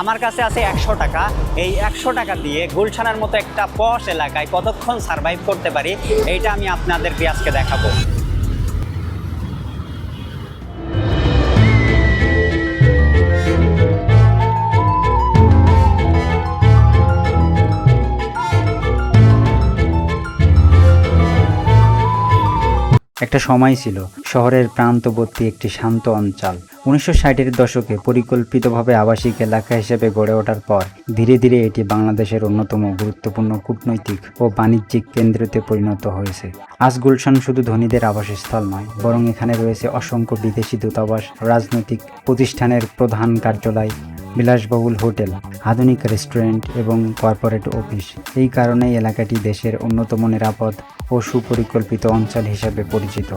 আমার কাছে আছে 100 টাকা। এই 100 টাকা দিয়ে গুলশানের মতো একটা পশ এলাকায় কতক্ষণ সার্ভাইভ করতে পারি, এইটা আমি আপনাদেরকে আজকে দেখাবো। একটা সময় ছিল শহরের প্রান্তবর্তী একটি শান্ত অঞ্চল। 1960-এর দশকে পরিকল্পিতভাবে আবাসিক এলাকা হিসেবে গড়ে ওঠার পর ধীরে ধীরে এটি বাংলাদেশের অন্যতম গুরুত্বপূর্ণ কূটনৈতিক ও বাণিজ্যিক কেন্দ্রতে পরিণত হয়েছে। আজ গুলশান শুধু ধনীদের আবাসস্থল নয়, বরং এখানে রয়েছে অসংখ্য বিদেশি দূতাবাস, রাজনৈতিক প্রতিষ্ঠানের প্রধান কার্যালয়, বিলাসবহুল হোটেল, আধুনিক রেস্টুরেন্ট এবং কর্পোরেট অফিস। এই কারণেই এলাকাটি দেশের অন্যতম নিরাপদ ও সুপরিকল্পিত অঞ্চল হিসেবে পরিচিত।